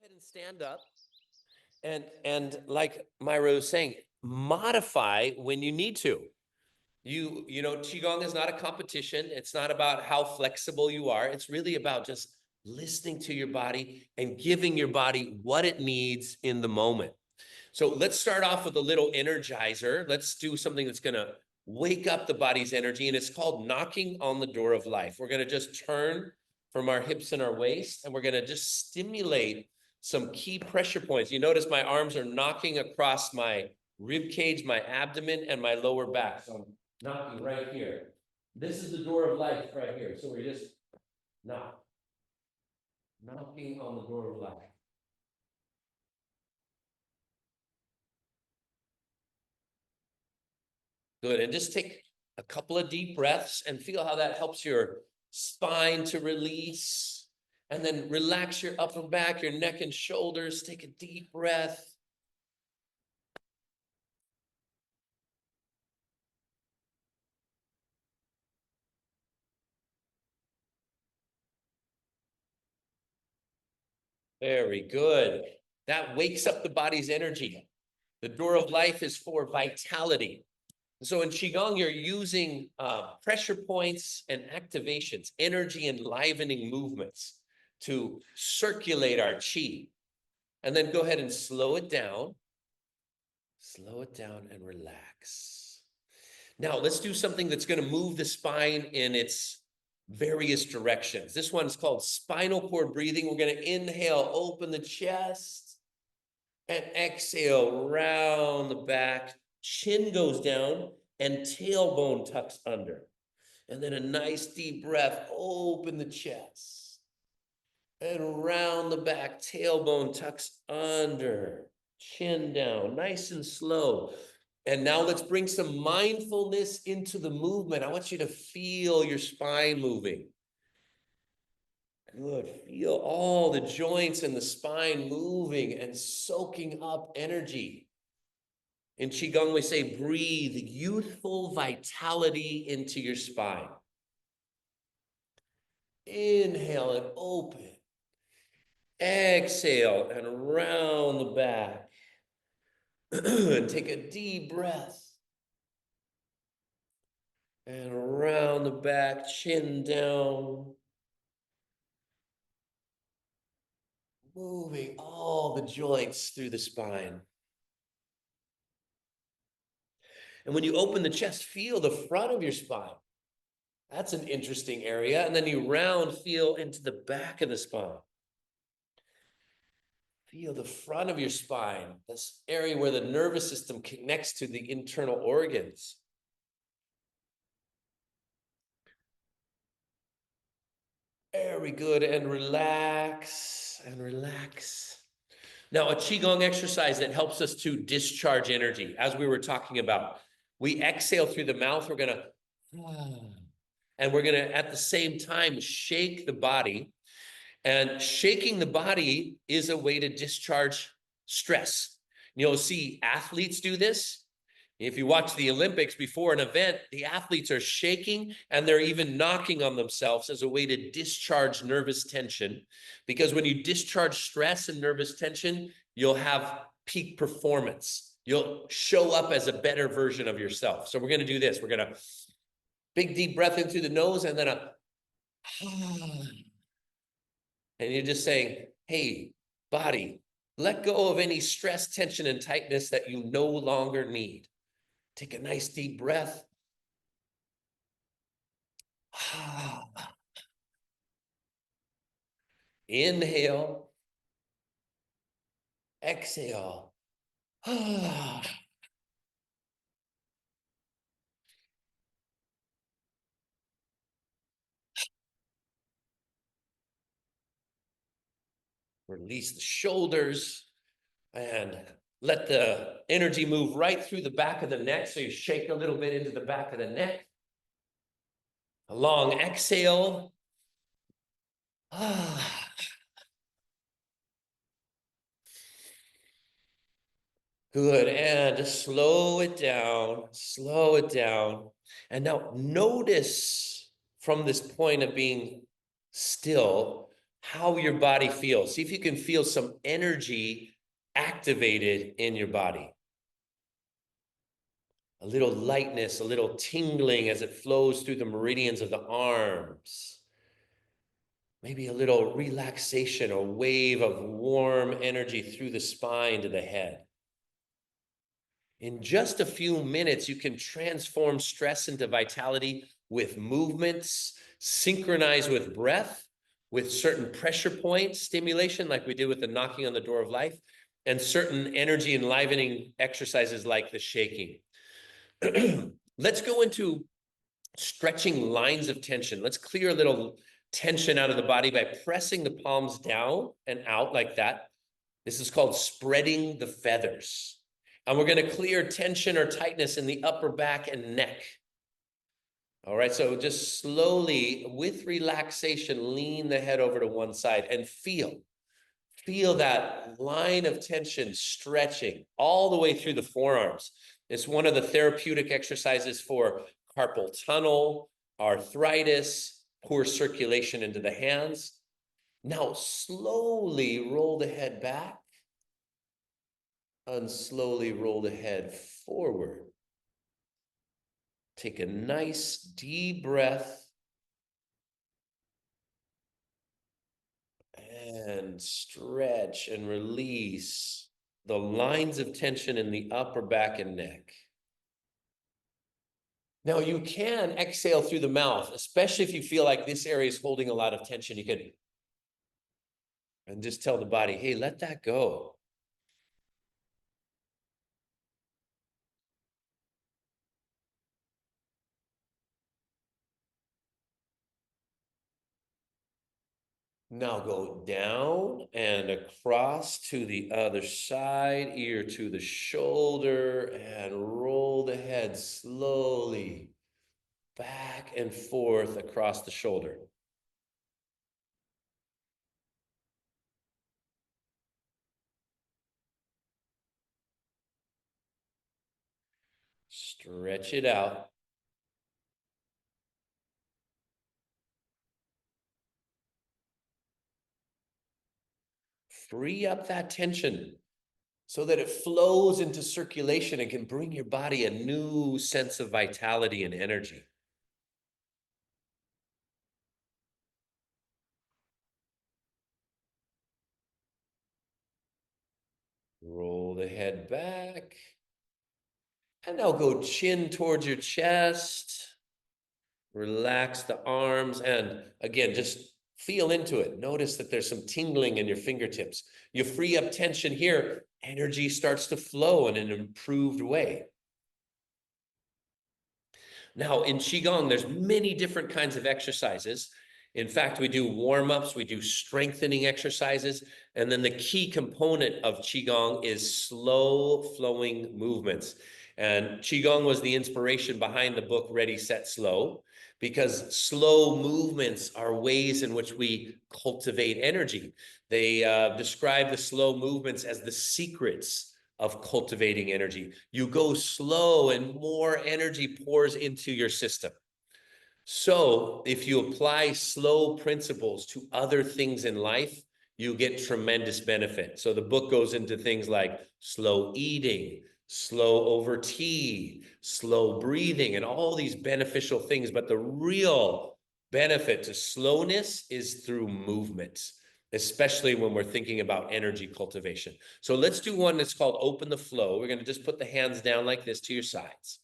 ahead and stand up. And like Myra was saying, modify when you need to. You know, Qigong is not a competition. It's not about how flexible you are. It's really about just listening to your body and giving your body what it needs in the moment. So let's start off with a little energizer. Let's do something that's going to wake up the body's energy, and it's called knocking on the door of life. We're going to just turn from our hips and our waist, and we're going to just stimulate some key pressure points. You notice my arms are knocking across my rib cage, my abdomen, and my lower back. So I'm knocking right here. This is the door of life right here. So we're just knocking on the door of life. Good. And just take a couple of deep breaths and feel how that helps your spine to release. And then relax your upper back, your neck and shoulders. Take a deep breath. Very good. That wakes up the body's energy. The door of life is for vitality. So in Qigong, you're using pressure points and activations, energy enlivening movements to circulate our qi. And then go ahead and slow it down. Slow it down and relax. Now let's do something that's going to move the spine in its various directions. This one's called spinal cord breathing. We're going to inhale, open the chest, and exhale, round the back. Chin goes down and tailbone tucks under. And then a nice deep breath, open the chest. And round the back, tailbone tucks under, chin down, nice and slow. And now let's bring some mindfulness into the movement. I want you to feel your spine moving. Good. Feel all the joints in the spine moving and soaking up energy. In Qigong, we say, breathe youthful vitality into your spine. Inhale and open. Exhale and round the back. And take a deep breath. And round the back, chin down. Moving all the joints through the spine. And when you open the chest, feel the front of your spine. That's an interesting area. And then you feel into the back of the spine. Feel the front of your spine, this area where the nervous system connects to the internal organs. Very good. And relax and relax. Now, a Qigong exercise that helps us to discharge energy, as we were talking about. We exhale through the mouth. We're going to, at the same time, shake the body. And shaking the body is a way to discharge stress. You'll see athletes do this. If you watch the Olympics before an event, the athletes are shaking and they're even knocking on themselves as a way to discharge nervous tension. Because when you discharge stress and nervous tension, you'll have peak performance. You'll show up as a better version of yourself. So we're going to do this. We're going to big deep breath in through the nose and then and you're just saying, hey, body, let go of any stress, tension, and tightness that you no longer need. Take a nice deep breath. Inhale. Exhale. Release the shoulders and let the energy move right through the back of the neck. So you shake a little bit into the back of the neck. A long exhale. Good. And just slow it down. Slow it down. And now notice from this point of being still how your body feels. See if you can feel some energy activated in your body. A little lightness, a little tingling as it flows through the meridians of the arms. Maybe a little relaxation, a wave of warm energy through the spine to the head. In just a few minutes, you can transform stress into vitality with movements, synchronize with breath, with certain pressure point stimulation, like we did with the knocking on the door of life, and certain energy enlivening exercises like the shaking. Let's go into stretching lines of tension. Let's clear a little tension out of the body by pressing the palms down and out like that. This is called spreading the feathers. And we're going to clear tension or tightness in the upper back and neck. All right, so just slowly, with relaxation, lean the head over to one side and feel that line of tension stretching all the way through the forearms. It's one of the therapeutic exercises for carpal tunnel, arthritis, poor circulation into the hands. Now, slowly roll the head back and slowly roll the head forward. Take a nice deep breath and stretch and release the lines of tension in the upper back and neck. Now you can exhale through the mouth, especially if you feel like this area is holding a lot of tension. You can, and just tell the body, hey, let that go. Now go down and across to the other side, ear to the shoulder, and roll the head slowly back and forth across the shoulder. Stretch it out. Free up that tension so that it flows into circulation and can bring your body a new sense of vitality and energy. Roll the head back. And now go chin towards your chest. Relax the arms. And again, just feel into it. Notice that there's some tingling in your fingertips. You free up tension here, energy starts to flow in an improved way. Now, in Qigong, there's many different kinds of exercises. In fact, we do warm-ups, we do strengthening exercises, and then the key component of Qigong is slow flowing movements. And Qigong was the inspiration behind the book Ready, Set, Slow, because slow movements are ways in which we cultivate energy. They describe the slow movements as the secrets of cultivating energy. You go slow and more energy pours into your system. So if you apply slow principles to other things in life, you get tremendous benefit. So the book goes into things like slow eating, slow over tea, slow breathing, and all these beneficial things. But the real benefit to slowness is through movement, especially when we're thinking about energy cultivation. So let's do one that's called Open the Flow. We're going to just put the hands down like this to your sides.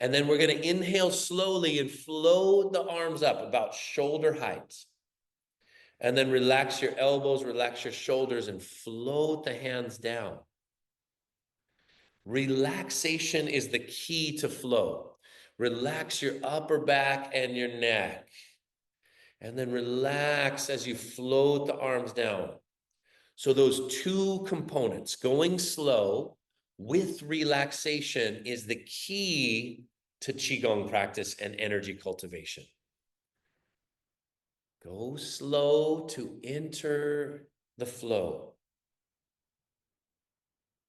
And then we're going to inhale slowly and float the arms up about shoulder height. And then relax your elbows, relax your shoulders, and float the hands down. Relaxation is the key to flow. Relax your upper back and your neck. And then relax as you float the arms down. So those two components, going slow with relaxation, is the key to Qigong practice and energy cultivation. Go slow to enter the flow.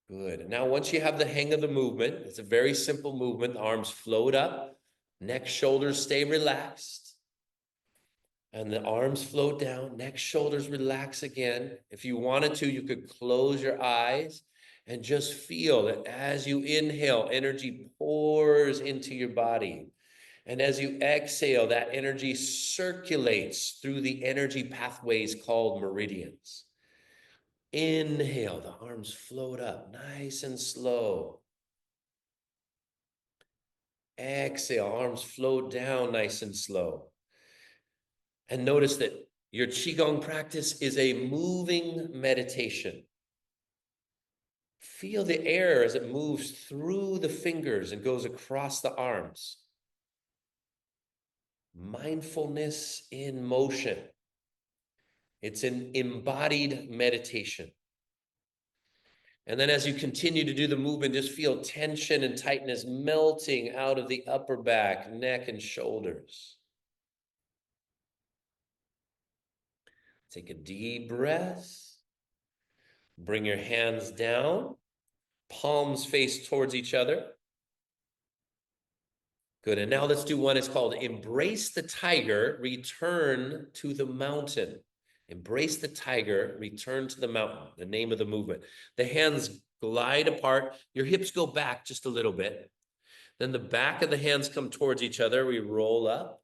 Good. Now, once you have the hang of the movement, it's a very simple movement. The arms float up, neck, shoulders stay relaxed. And the arms float down, neck, shoulders relax again. If you wanted to, you could close your eyes and just feel that as you inhale, energy pours into your body. And as you exhale, that energy circulates through the energy pathways called meridians. Inhale, the arms float up nice and slow. Exhale, arms float down nice and slow. And notice that your Qigong practice is a moving meditation. Feel the air as it moves through the fingers and goes across the arms. Mindfulness in motion. It's an embodied meditation. And then as you continue to do the movement, just feel tension and tightness melting out of the upper back, neck, and shoulders. Take a deep breath. Bring your hands down, palms face towards each other. Good, and now let's do one. It's called Embrace the Tiger, Return to the Mountain. Embrace the tiger, return to the mountain, the name of the movement. The hands glide apart. Your hips go back just a little bit. Then the back of the hands come towards each other. We roll up,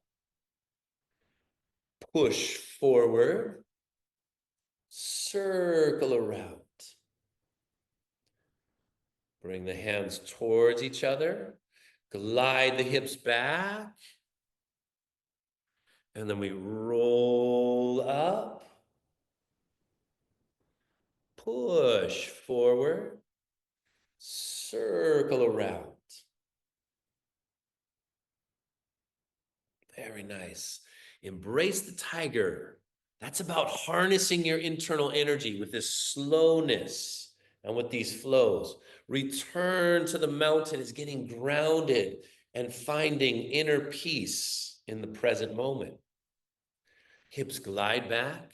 push forward, circle around. Bring the hands towards each other. Glide the hips back. And then we roll up. Push forward. Circle around. Very nice. Embrace the tiger. That's about harnessing your internal energy with this slowness and with these flows. Return to the mountain is getting grounded and finding inner peace in the present moment. Hips glide back.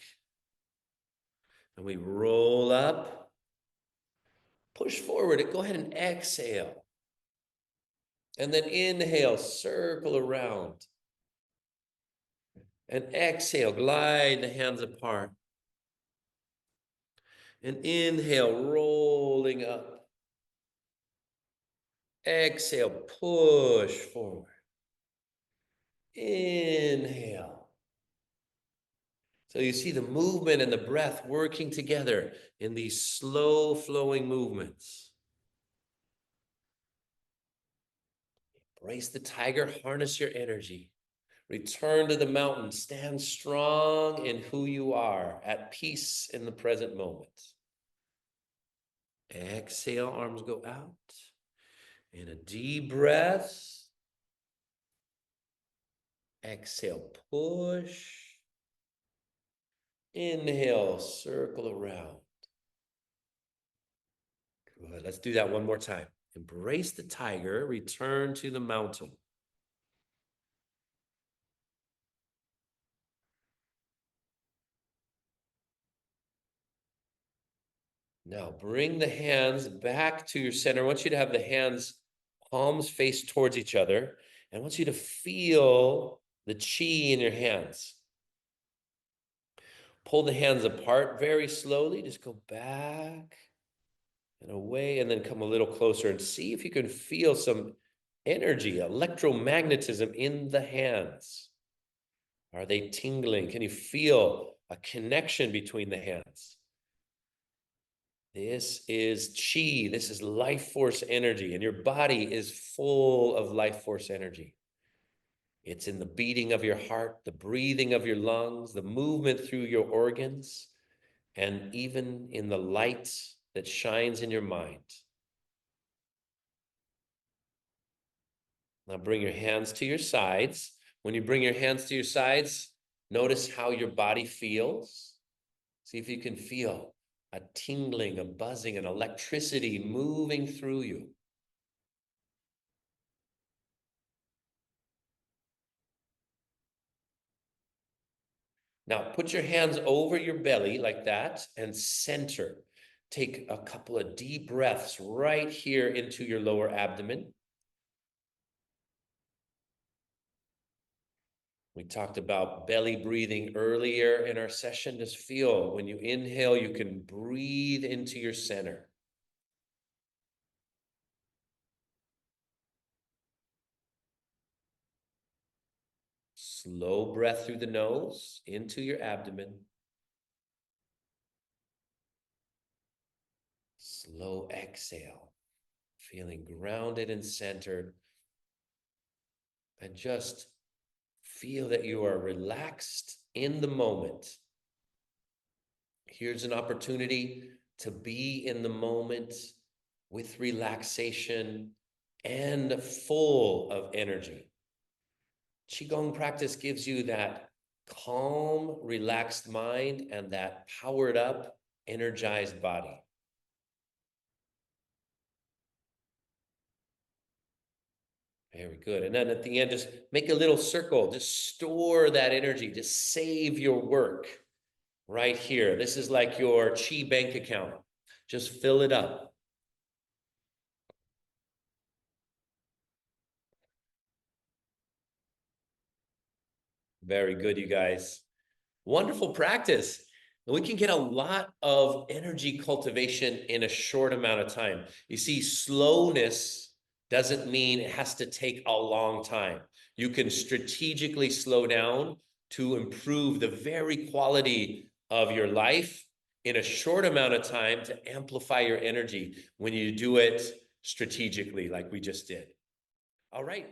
And we roll up. Push forward. Go ahead and exhale. And then inhale, circle around. And exhale, glide the hands apart. And inhale, rolling up. Exhale, push forward. Inhale. So you see the movement and the breath working together in these slow flowing movements. Embrace the tiger, harness your energy. Return to the mountain, stand strong in who you are, at peace in the present moment. Exhale, arms go out. In a deep breath. Exhale, push. Inhale, circle around. Good, let's do that one more time. Embrace the tiger, return to the mountain. Now bring the hands back to your center. I want you to have the hands, palms face towards each other. And I want you to feel the chi in your hands. Pull the hands apart very slowly. Just go back and away, and then come a little closer and see if you can feel some energy, electromagnetism in the hands. Are they tingling? Can you feel a connection between the hands? This is chi. This is life force energy, and your body is full of life force energy. It's in the beating of your heart, the breathing of your lungs, the movement through your organs, and even in the light that shines in your mind. Now bring your hands to your sides. When you bring your hands to your sides, notice how your body feels. See if you can feel a tingling, a buzzing, an electricity moving through you. Now put your hands over your belly like that and center. Take a couple of deep breaths right here into your lower abdomen. We talked about belly breathing earlier in our session. Just feel when you inhale, you can breathe into your center. Slow breath through the nose into your abdomen. Slow exhale, feeling grounded and centered. And just feel that you are relaxed in the moment. Here's an opportunity to be in the moment with relaxation and full of energy. Qigong practice gives you that calm, relaxed mind and that powered up, energized body. Very good. And then at the end, just make a little circle. Just store that energy. Just save your work right here. This is like your Qi bank account. Just fill it up. Very good, you guys. Wonderful practice. And we can get a lot of energy cultivation in a short amount of time. You see, slowness doesn't mean it has to take a long time. You can strategically slow down to improve the very quality of your life in a short amount of time to amplify your energy when you do it strategically like we just did. All right.